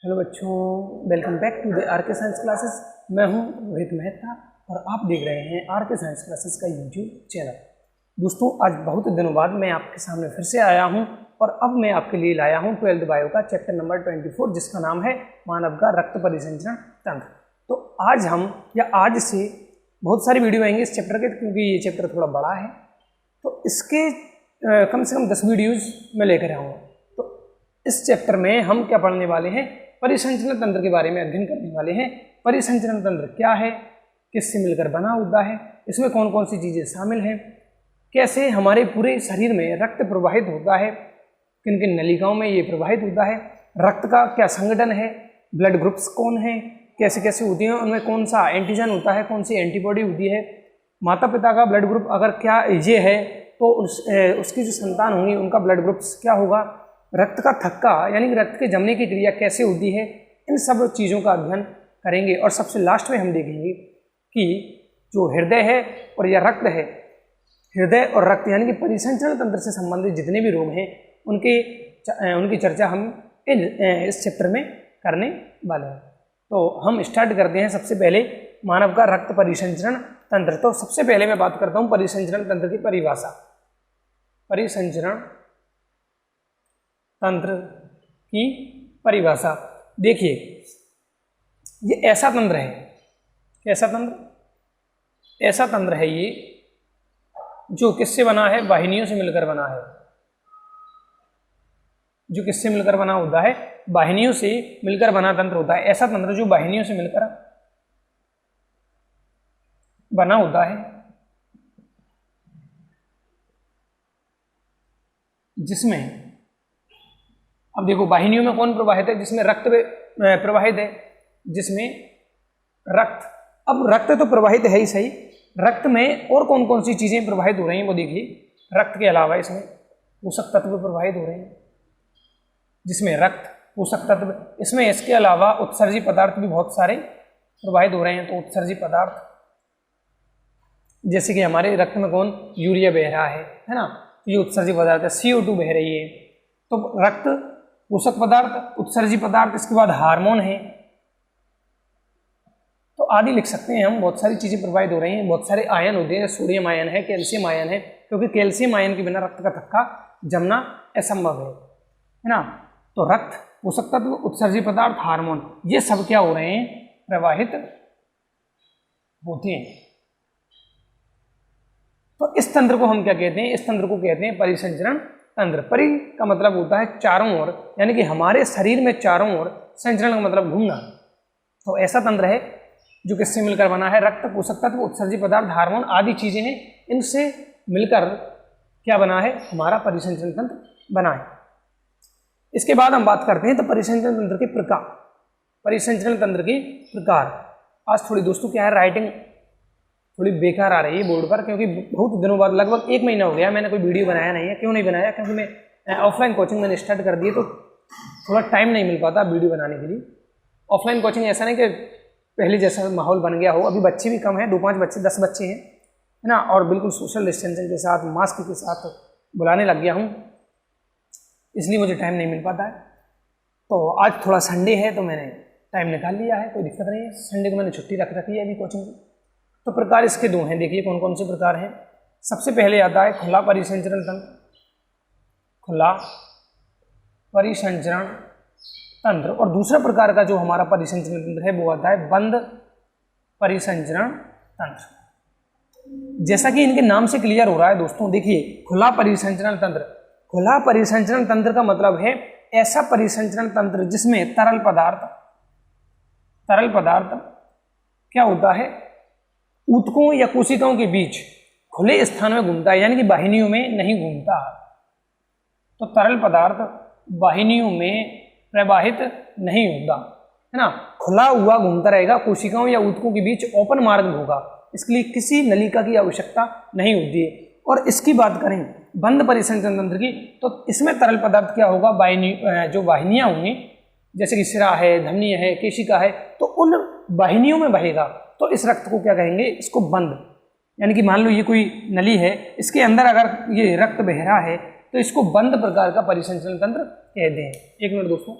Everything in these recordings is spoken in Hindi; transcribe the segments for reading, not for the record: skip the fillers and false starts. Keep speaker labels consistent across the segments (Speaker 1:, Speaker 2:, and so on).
Speaker 1: हेलो बच्चों, welcome back to the RK. Science classes. मैं हूं रोहित मेहता और आप देख रहे हैं आर.के. साइंस क्लासेस का यूट्यूब चैनल। दोस्तों, आज बहुत दिनों बाद मैं आपके सामने फिर से आया हूं और अब मैं आपके लिए लाया हूं 12th बायो का चैप्टर नंबर 24, जिसका नाम है मानव का रक्त परिसंचरण तंत्र। तो आज से बहुत सारी वीडियो आएंगे इस चैप्टर के, क्योंकि ये चैप्टर थोड़ा बड़ा है। तो इसके कम से कम 10 वीडियोज़ मैं लेकर आऊँगा। तो इस चैप्टर में हम क्या पढ़ने वाले हैं, परिसंचरण तंत्र के बारे में अध्ययन करने वाले हैं। परिसंचरण तंत्र क्या है, किससे मिलकर बना होता है, इसमें कौन कौन सी चीज़ें शामिल हैं, कैसे हमारे पूरे शरीर में रक्त प्रवाहित होता है, किन किन नलिकाओं में ये प्रवाहित होता है, रक्त का क्या संगठन है, ब्लड ग्रुप्स कौन है, कैसे कैसे होती हैं, उनमें कौन सा एंटीजन होता है, कौन सी एंटीबॉडी होती है, माता पिता का ब्लड ग्रुप अगर क्या ये है तो उसकी जो संतान होंगी उनका ब्लड ग्रुप्स क्या होगा, रक्त का थक्का यानी कि रक्त के जमने की क्रिया कैसे होती है, इन सब चीज़ों का अध्ययन करेंगे। और सबसे लास्ट में हम देखेंगे कि जो हृदय है और या रक्त है, हृदय और रक्त यानी कि परिसंचरण तंत्र से संबंधित जितने भी रोग हैं उनकी चर्चा हम इस चैप्टर में करने वाले हैं। तो हम स्टार्ट करते हैं सबसे पहले मानव का रक्त परिसंचरण तंत्र। तो सबसे पहले मैं बात करता हूँ परिसंचरण तंत्र की परिभाषा। परिसंचरण तंत्र की परिभाषा देखिए, ये ऐसा तंत्र है, कैसा तंत्र, ऐसा तंत्र है ये जो किससे बना है, वाहिनियों से मिलकर बना है। जो किससे मिलकर बना होता है, वाहिनियों से मिलकर बना तंत्र होता है। ऐसा तंत्र जो वाहिनियों से मिलकर बना होता है, जिसमें अब देखो वाहिनियों में कौन प्रवाहित है, जिसमें रक्त प्रवाहित है, जिसमें रक्त, अब रक्त तो प्रवाहित है ही सही, रक्त में और कौन कौन सी चीजें प्रवाहित हो रही हैं वो देखिए। रक्त के अलावा इसमें पोषक तत्व प्रवाहित हो रहे हैं, जिसमें रक्त, पोषक तत्व, इसमें इसके अलावा उत्सर्जी पदार्थ भी बहुत सारे प्रवाहित हो रहे हैं। तो उत्सर्जी पदार्थ जैसे कि हमारे रक्त में कौन, यूरिया बह रहा है ना, तो ये उत्सर्जी पदार्थ है। CO2 बह रही है। तो रक्त, पोषक पदार्थ, उत्सर्जी पदार्थ, इसके बाद हार्मोन है, तो आदि लिख सकते हैं हम। बहुत सारी चीजें प्रवाहित हो रही हैं, बहुत सारे आयन होते हैं, सोडियम आयन है, कैल्शियम आयन है, क्योंकि कैल्शियम आयन के बिना रक्त का थक्का जमना असंभव है ना। तो रक्त, पोषक तत्व, उत्सर्जी पदार्थ, हार्मोन, ये सब क्या हो रहे हैं, प्रवाहित होते हैं। तो इस तंत्र को हम क्या कहते हैं, इस तंत्र को कहते हैं परिसंचरण तंत्र। परि का मतलब होता है चारों ओर, यानी कि हमारे शरीर में चारों ओर, संचरण का मतलब घूमना। तो ऐसा तंत्र है जो किससे मिलकर बना है, रक्त, पोषक तत्व, उत्सर्जी पदार्थ, हार्मोन आदि चीजें हैं, इनसे मिलकर क्या बना है, हमारा परिसंचरण तंत्र बना है। इसके बाद हम बात करते हैं तो परिसंचरण तंत्र के प्रकार। परिसंचरण तंत्र के प्रकार। आज थोड़ी दोस्तों क्या है, राइटिंग थोड़ी बेकार आ रही है बोर्ड पर, क्योंकि बहुत दिनों बाद, लगभग 1 महीना हो गया मैंने कोई वीडियो बनाया नहीं है। क्यों नहीं बनाया, क्योंकि मैं ऑफलाइन कोचिंग मैंने स्टार्ट कर दी है, तो थोड़ा टाइम नहीं मिल पाता वीडियो बनाने के लिए। ऑफलाइन कोचिंग ऐसा नहीं कि पहले जैसा माहौल बन गया हो, अभी बच्चे भी कम हैं, 2-5 बच्चे, 10 बच्चे हैं, है ना, और बिल्कुल सोशल डिस्टेंसिंग के साथ, मास्क के साथ बुलाने लग गया हूँ, इसलिए मुझे टाइम नहीं मिल पाता है। तो आज थोड़ा संडे है तो मैंने टाइम निकाल लिया है, कोई दिक्कत नहीं है। संडे को मैंने छुट्टी रख रखी है अभी कोचिंग की। तो प्रकार इसके 2 हैं, देखिए कौन कौन से प्रकार हैं। सबसे पहले आता है खुला परिसंचरण तंत्र। खुला परिसंचरण तंत्र। और दूसरा प्रकार का जो हमारा परिसंचरण तंत्र है वो आता है बंद परिसंचरण तंत्र। जैसा कि इनके नाम से क्लियर हो रहा है दोस्तों, देखिए खुला परिसंचरण तंत्र। खुला परिसंचरण तंत्र का मतलब है ऐसा परिसंचरण तंत्र जिसमें तरल पदार्थ क्या होता है, ऊतकों या कोशिकाओं के बीच खुले स्थान में घूमता है, यानी कि वाहिनियों में नहीं घूमता। तो तरल पदार्थ वाहिनियों में प्रवाहित नहीं होता, है ना, खुला हुआ घूमता रहेगा, कोशिकाओं या ऊतकों के बीच ओपन मार्ग होगा, इसके लिए किसी नलिका की आवश्यकता नहीं होती है। और इसकी बात करें बंद परिसंचरण तंत्र की, तो इसमें तरल पदार्थ क्या होगा, जो वाहिनियां होंगी, जैसे कि सिरा है, धमनी है, केशिका है, तो उन वाहिनियों में बहेगा। तो इस रक्त को क्या कहेंगे, इसको बंद, यानी कि मान लो ये कोई नली है, इसके अंदर अगर ये रक्त बह रहा है तो इसको बंद प्रकार का परिसंचरण तंत्र कहते हैं। एक मिनट दोस्तों,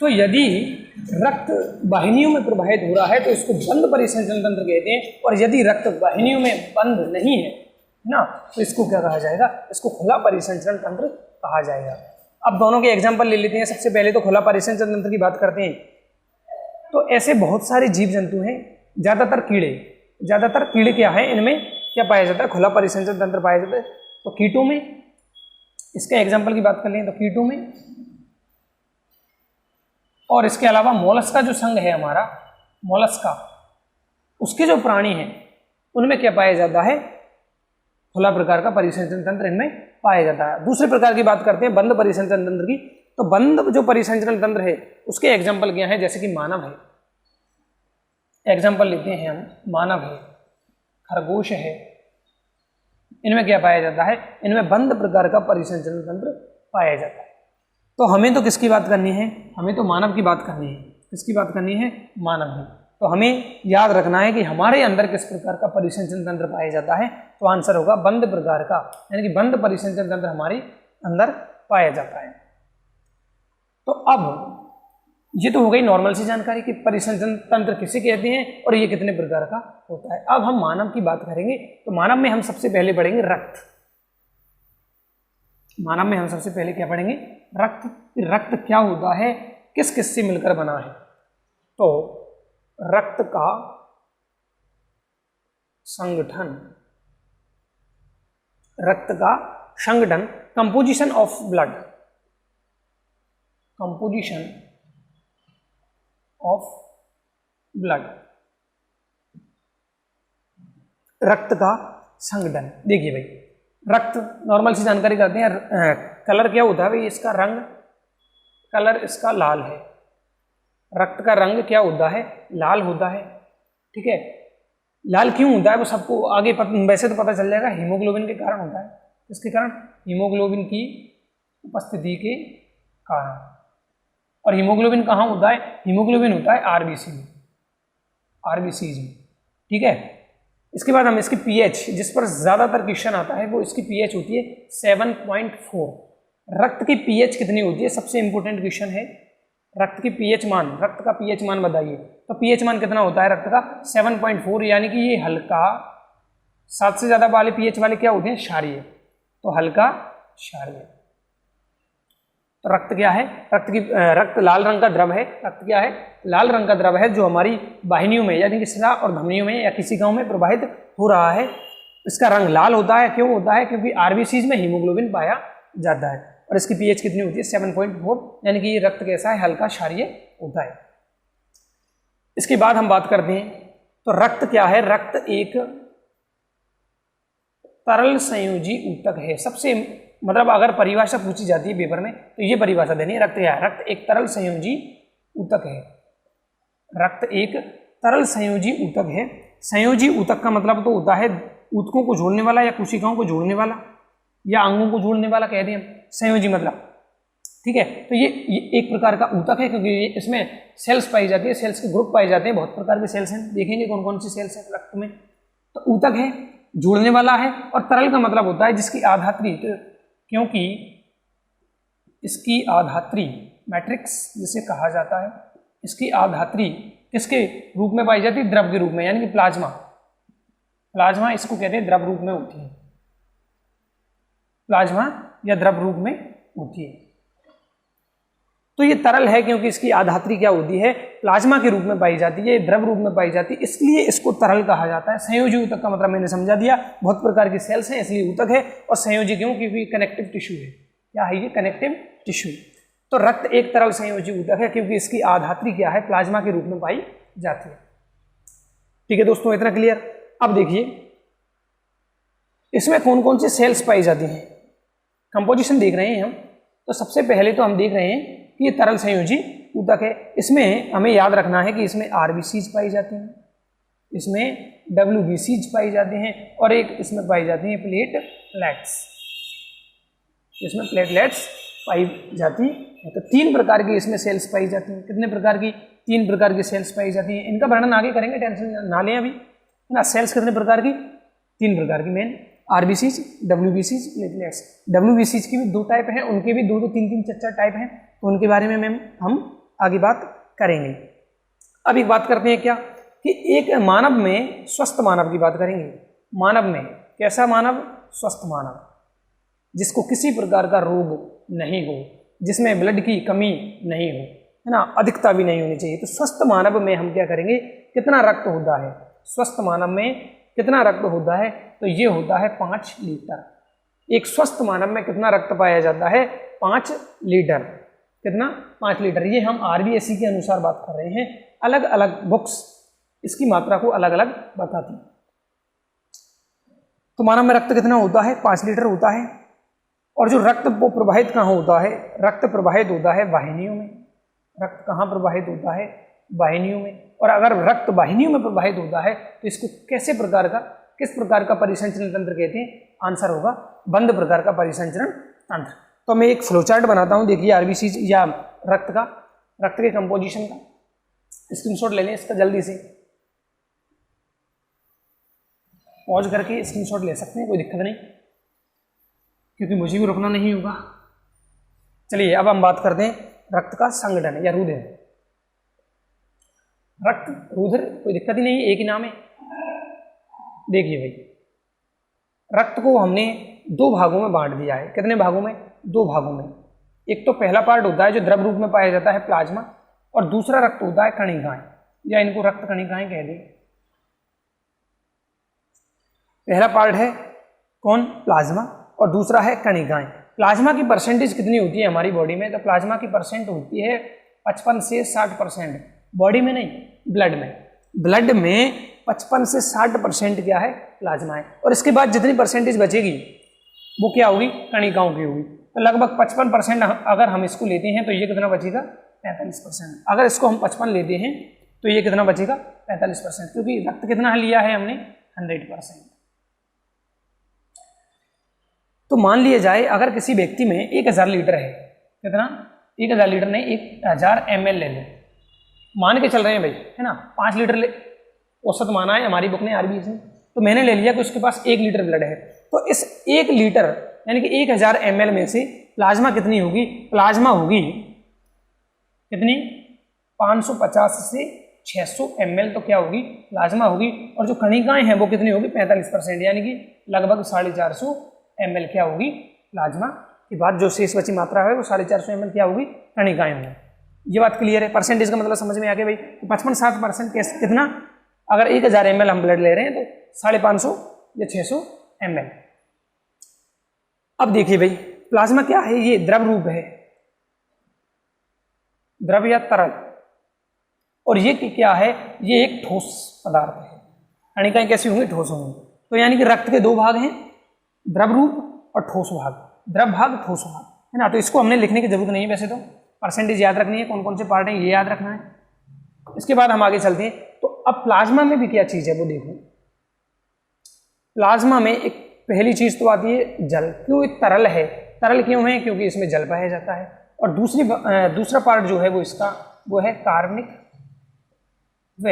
Speaker 1: तो यदि रक्त वाहिनियों में प्रवाहित हो रहा है तो इसको बंद परिसंचरण तंत्र कहते हैं, और यदि रक्त वाहिनियों में बंद नहीं है ना तो इसको क्या कहा जाएगा, इसको खुला परिसंचरण तंत्र कहा जाएगा। अब दोनों के एग्जाम्पल ले लेते हैं। सबसे पहले तो खुला परिसंचरण तंत्र की बात करते हैं। तो ऐसे बहुत सारे जीव जंतु हैं, ज़्यादातर कीड़े क्या है, इनमें क्या पाया जाता है, खुला परिसंचरण तंत्र पाया जाता है। तो कीटों में, इसके एग्जाम्पल की बात कर लें तो कीटों में, और इसके अलावा मोलस्का जो संघ है हमारा, मोलस्का, उसके जो प्राणी हैं उनमें क्या पाया जाता है, खुला प्रकार का परिसंचरण तंत्र इनमें पाया जाता है। दूसरे प्रकार की बात करते हैं बंद परिसंचरण तंत्र की। तो बंद जो परिसंचरण तंत्र है उसके एग्जाम्पल क्या है, जैसे कि मानव है, एग्जाम्पल लेते हैं हम, मानव है, खरगोश है, इनमें क्या पाया जाता है, इनमें बंद प्रकार का परिसंचरण तंत्र पाया जाता है। तो हमें तो किसकी बात करनी है, हमें तो मानव की बात करनी है। किसकी बात करनी है, मानव की। तो हमें याद रखना है कि हमारे अंदर किस प्रकार का परिसंचरण तंत्र पाया जाता है, तो आंसर होगा बंद प्रकार का, यानी कि बंद परिसंचरण तंत्र हमारे अंदर पाया जाता है। तो अब ये तो हो गई नॉर्मल सी जानकारी कि परिसंचरण तंत्र किसे कहते हैं और ये कितने प्रकार का होता है। अब हम मानव की बात करेंगे। तो मानव में हम सबसे पहले पढ़ेंगे रक्त। मानव में हम सबसे पहले क्या पढ़ेंगे, रक्त। रक्त क्या होता है, किस किस से मिलकर बना है। तो रक्त का संगठन, रक्त का संगठन, composition of blood, composition of blood, रक्त का संगठन। देखिए भाई, रक्त नॉर्मल सी जानकारी करते हैं। कलर क्या होता है भाई, इसका रंग, कलर इसका लाल है। रक्त का रंग क्या होता है, लाल होता है। ठीक है, लाल क्यों होता है वो सबको आगे वैसे तो पता चल जाएगा, हीमोग्लोबिन के कारण होता है। इसके कारण हीमोग्लोबिन की उपस्थिति के कारण। और हीमोग्लोबिन कहाँ होता है, हीमोग्लोबिन होता है आरबीसी में, आरबीसीज में। ठीक है, इसके बाद हम इसकी पीएच, जिस पर ज्यादातर क्वेश्चन आता है, वो इसकी पीएच होती है 7.4। रक्त की पीएच कितनी होती है, सबसे इंपॉर्टेंट क्वेश्चन है। रक्त की पीएच मान, रक्त का पीएच मान बताइए। तो पीएच मान कितना होता है रक्त का, 7.4, यानी कि ये हल्का। 7 से ज्यादा वाले पीएच वाले क्या होते हैं, क्षारीय। तो हल्का क्षारीय। तो रक्त क्या है, रक्त लाल रंग का द्रव है। रक्त क्या है, लाल रंग का द्रव है, जो हमारी वाहिनियों में यानी कि शिरा और धमनियों में या किसी गांव में प्रवाहित हो रहा है। इसका रंग लाल होता है, क्यों होता है, क्योंकि आरबीसीज में हीमोग्लोबिन पाया जाता है। और इसकी पीएच कितनी होती है, 7.4, यानी कि ये रक्त कैसा है, हल्का क्षारीय होता है। इसके बाद हम बात करते हैं, तो रक्त क्या है, रक्त एक तरल संयोजी ऊतक है। सबसे मतलब अगर परिभाषा पूछी जाती है पेपर में तो ये परिभाषा देनी है, रक्त क्या है, रक्त एक तरल संयोजी ऊतक है। रक्त एक तरल संयोजी ऊतक है। संयोजी ऊतक का मतलब तो होता है ऊतकों को जोड़ने वाला या कोशिकाओं को जोड़ने वाला या अंगों को जोड़ने वाला कह दें हम, संयोजी मतलब। ठीक है, तो ये एक प्रकार का ऊतक है, क्योंकि इसमें सेल्स पाई जाती है, सेल्स के ग्रुप पाए जाते हैं। बहुत प्रकार के सेल्स हैं, देखेंगे कौन कौन सी सेल्स हैं रक्त में। तो ऊतक है, जोड़ने वाला है। और तरल का मतलब होता है जिसकी आधात्री, क्योंकि इसकी आधात्री मैट्रिक्स जिसे कहा जाता है, इसकी आधात्री किसके रूप में पाई जाती है, द्रव के रूप में, यानी कि प्लाज्मा। प्लाज्मा इसको कहते हैं द्रव रूप में होती है, प्लाज्मा या द्रव रूप में होती है। तो ये तरल है क्योंकि इसकी आधात्री क्या होती है, प्लाज्मा के रूप में पाई जाती है, द्रव रूप में पाई जाती है, इसलिए इसको तरल कहा जाता है। संयोजी ऊतक का मतलब मैंने समझा दिया, बहुत प्रकार की सेल्स हैं इसलिए ऊतक है। और संयोजी क्यों, क्योंकि कनेक्टिव टिश्यू है। क्या है ये, कनेक्टिव टिश्यू। तो रक्त एक तरल संयोजी ऊतक है क्योंकि इसकी आधात्री क्या है, प्लाज्मा के रूप में पाई जाती है। ठीक है दोस्तों, इतना क्लियर। अब देखिए इसमें कौन कौन सी सेल्स पाई जाती हैं, कंपोजिशन देख रहे हैं हम। तो सबसे पहले तो हम देख रहे हैं कि ये तरल संयोजी ऊतक है। इसमें हमें याद रखना है कि इसमें आरबीसीज पाई जाती हैं, इसमें डब्ल्यूबीसीज पाई जाती हैं, और एक इसमें पाई जाती हैं प्लेटलेट्स। इसमें प्लेटलेट्स पाई जाती है। तो 3 प्रकार की इसमें सेल्स पाई जाती हैं। कितने प्रकार की, 3 प्रकार की सेल्स पाई जाती हैं। इनका वर्णन आगे करेंगे, टेंशन ना लें अभी, है ना। सेल्स कितने प्रकार की, 3 प्रकार की मेन, आरबीसीज, डब्ल्यूबीसीज, प्लेटलेट्स। डब्ल्यूबीसीज की भी 2 टाइप हैं, उनके भी 2-2, 3-3, 4-4 टाइप हैं। तो उनके बारे में हम आगे बात करेंगे। अब एक बात करते हैं क्या कि एक मानव में, स्वस्थ मानव की बात करेंगे। मानव में कैसा मानव? स्वस्थ मानव, जिसको किसी प्रकार का रोग नहीं हो, जिसमें ब्लड की कमी नहीं हो, है ना, अधिकता भी नहीं होनी चाहिए। तो स्वस्थ मानव में हम क्या करेंगे, कितना रक्त होता है? स्वस्थ मानव में कितना रक्त होता है? तो ये होता है 5 लीटर। एक स्वस्थ मानव में कितना रक्त पाया जाता है? 5 लीटर। कितना? 5 लीटर। ये हम आरबीएसई के अनुसार बात कर रहे हैं। अलग अलग बुक्स इसकी मात्रा को अलग अलग बताती। तो मानव में रक्त कितना होता है? 5 लीटर होता है। और जो रक्त वो प्रवाहित कहाँ होता है? रक्त प्रवाहित होता है वाहिनियों में। रक्त कहाँ प्रवाहित होता है? वाहिनियों में। और अगर रक्त वाहिनियों में प्रवाहित होता है तो इसको किस प्रकार का परिसंचरण तंत्र कहते हैं? आंसर होगा बंद प्रकार का परिसंचरण तंत्र। तो मैं एक फ्लोचार्ट बनाता हूं, देखिए आरबीसी या रक्त के कंपोजिशन का स्क्रीनशॉट ले लें इसका जल्दी से। पॉज करके स्क्रीनशॉट ले सकते हैं, कोई दिक्कत नहीं, क्योंकि मुझे भी रुकना नहीं होगा। चलिए अब हम बात करते हैं रक्त का संगठन या रुधिर। रक्त, रुधिर, कोई दिक्कत ही नहीं, एक ही नाम है। देखिए भाई, रक्त को हमने 2 भागों में बांट दिया है। कितने भागों में? 2 भागों में। एक तो पहला पार्ट होता है जो द्रव रूप में पाया जाता है, प्लाज्मा, और दूसरा रक्त होता है कणिकाएं, या इनको रक्त कणिकाएं कह दें। पहला पार्ट है कौन? प्लाज्मा, और दूसरा है कणिकाएं। प्लाज्मा की परसेंटेज कितनी होती है हमारी बॉडी में? तो प्लाज्मा की परसेंट होती है 55 से 60%। बॉडी में नहीं, ब्लड में। ब्लड में 55 से 60% क्या है? प्लाज्मा है। और इसके बाद जितनी परसेंटेज बचेगी वो क्या होगी? कणिकाओं की होगी। तो लगभग 55% अगर हम इसको लेते हैं तो ये कितना बचेगा? 45%। अगर इसको हम 55 लेते हैं तो ये कितना बचेगा? 45%, क्योंकि रक्त कितना लिया है हमने? 100%। तो मान लिया जाए अगर किसी व्यक्ति में 1000 लीटर है, कितना? 1000 लीटर नहीं, 1000 ml ले लो, मान के चल रहे हैं भाई, है ना, 5 लीटर औसत माना है हमारी बुक ने आरबीएसई में। तो मैंने ले लिया कि उसके पास 1 लीटर ब्लड है। तो इस 1 लीटर यानी कि 1000 ml में से प्लाज्मा कितनी होगी? प्लाज्मा होगी कितनी? 550 से 600 ml। तो क्या होगी? प्लाज्मा होगी। और जो कणिकाएं हैं वो कितनी होगी? 45%, यानी कि लगभग 450 ml क्या होगी? प्लाज्मा। के बाद जो शेष बची मात्रा है वो 450 ml क्या होगी? कणिकाएं होंगी। ये बात क्लियर है? परसेंटेज का मतलब समझ में आ गया भाई। तो 55-60% कितना? अगर 1000 ml हम ब्लड ले रहे हैं तो 550 या 600 ml। अब देखिए भाई, प्लाज्मा क्या है? ये द्रव रूप है, द्रव या तरल। और ये क्या है? ये एक ठोस पदार्थ है। कणिकाएं कैसी होंगी? ठोस होंगी। तो यानी कि रक्त के 2 भाग हैं, द्रव रूप और ठोस भाग। द्रव भाग, ठोस भाग, है ना। तो इसको हमने लिखने की जरूरत नहीं है, वैसे तो परसेंटेज याद रखनी है, कौन कौन से पार्ट हैं ये याद रखना है। इसके बाद हम आगे चलते हैं। तो अब प्लाज्मा में भी क्या चीज है वो देखो। प्लाज्मा में एक पहली चीज तो आती है जल। क्यों? ये तरल है। तरल क्यों है? क्योंकि इसमें जल पाया जाता है। और दूसरा पार्ट जो है वो इसका वो है कार्बनिक व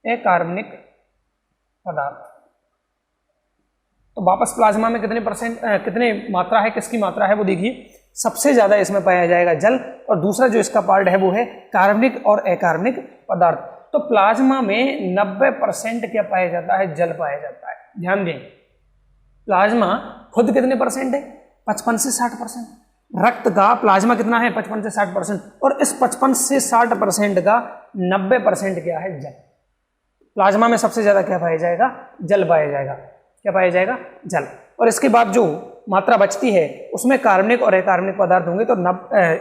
Speaker 1: अकार्बनिक पदार्थ। तो वापस प्लाज्मा में कितने मात्रा है, किसकी मात्रा है वो देखिए। सबसे ज्यादा इसमें पाया जाएगा जल, और दूसरा जो इसका पार्ट है वो है कार्बनिक और अकार्बनिक पदार्थ। तो प्लाज्मा में 90% क्या पाया जाता है? जल पाया जाता है। ध्यान दें, प्लाज्मा खुद कितने परसेंट है? 55 से 60%। रक्त का प्लाज्मा कितना है? 55 से 60%। और इस 55 से 60% का 90% क्या है? जल। प्लाज्मा में सबसे ज्यादा क्या पाया जाएगा? जल पाया जाएगा। क्या पाया जाएगा? जल। और इसके बाद जो मात्रा बचती है उसमें कार्बनिक और अकार्बनिक पदार्थ होंगे। तो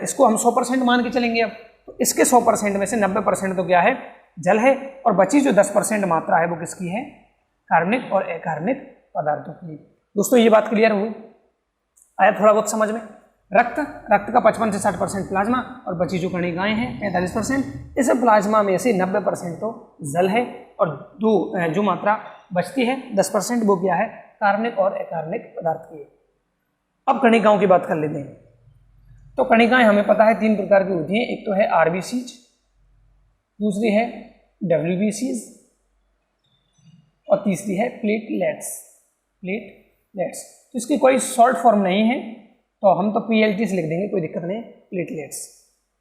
Speaker 1: इसको हम 100% मान के चलेंगे। अब तो इसके 100% में से 90% तो क्या है? जल है। और बची जो 10% मात्रा है वो किसकी है? कार्बनिक और अकार्बनिक पदार्थों की। दोस्तों ये बात क्लियर हुई? आया थोड़ा बहुत समझ में? रक्त का 55 से 60% प्लाज्मा, और बची जो कणिकाएं हैं 45%। इस प्लाज्मा में से 90% तो जल है, और जो मात्रा बचती है 10% वो क्या है? कार्बनिक और अकार्बनिक पदार्थ की है। अब कणिकाओं की बात कर लेते हैं। तो कणिकाएं हमें पता है 3 प्रकार की होती हैं। एक तो है आरबीसीज, दूसरी है डब्ल्यूबीसीज, और तीसरी है प्लेटलेट्स। तो इसकी कोई शॉर्ट फॉर्म नहीं है, तो हम तो पीएलटीज लिख देंगे, कोई दिक्कत नहीं। प्लेटलेट्स।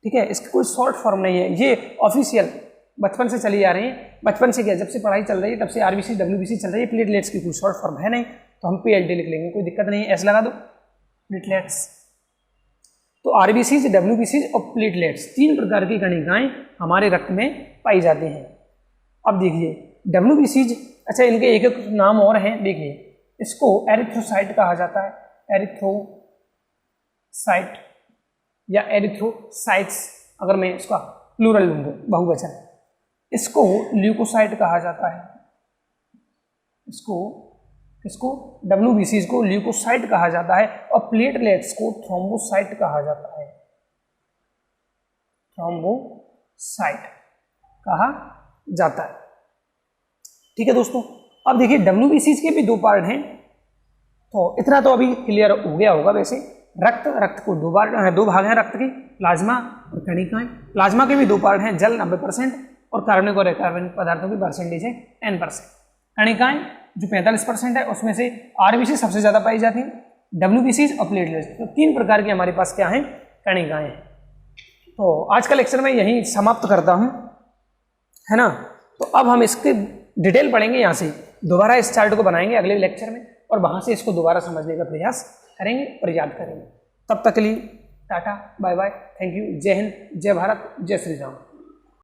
Speaker 1: ठीक है, इसकी कोई शॉर्ट फॉर्म नहीं है, ये ऑफिशियल बचपन से चली आ रही है। बचपन से क्या, जब से पढ़ाई चल रही है तब से आरबीसी डब्ल्यूबीसी चल रही है। प्लेटलेट्स की कोई शॉर्ट फॉर्म है नहीं, तो हम पीएलडी लिख लेंगे, कोई दिक्कत नहीं है, ऐसे लगा दो प्लेटलेट्स। तो आरबीसी, डब्ल्यूबीसी और प्लेटलेट्स 3 प्रकार की कणिकाएं हमारे रक्त में पाई जाती हैं। अब देखिए डब्ल्यूबीसी, अच्छा इनके एक एक नाम और हैं, देखिए इसको एरिथ्रोसाइट कहा जाता है, एरिथ्रोसाइट या एरिथ्रोसाइट्स, अगर मैं इसका प्लूरल लूंगा बहुवचन। इसको ल्यूकोसाइट कहा जाता है, इसको डब्ल्यूबीसी को ल्यूकोसाइट कहा जाता है, और प्लेटलेट्स को थ्रोम्बोसाइट कहा जाता है, थ्रोम्बोसाइट कहा जाता है। ठीक है दोस्तों, अब देखिए डब्ल्यूबीसी के भी 2 पार्ट हैं, तो इतना तो अभी क्लियर हो गया होगा। वैसे रक्त को 2 भाग हैं रक्त के, प्लाज्मा और कणिकाएं। प्लाज्मा के भी 2 पार्ट हैं, जल 90% और कार्बनिक और अकार्बनिक पदार्थों की परसेंटेज है n%। कणिकाएं जो 45% है, उसमें से आरबीसी सबसे ज्यादा पाई जाती है, डब्ल्यूबीसी और प्लेटलेट्स। तो 3 प्रकार की हमारे पास क्या है, कणिकाएं हैं। तो आज का लेक्चर मैं यहीं समाप्त करता हूं, है ना। तो अब हम इसके डिटेल पढ़ेंगे, यहाँ से दोबारा इस चार्ट को बनाएंगे अगले लेक्चर में, और वहां से इसको दोबारा समझने का प्रयास करेंगे और याद करेंगे। तब तक के लिए tata bye bye, thank you, जय हिंद, जय भारत, जय श्री राम।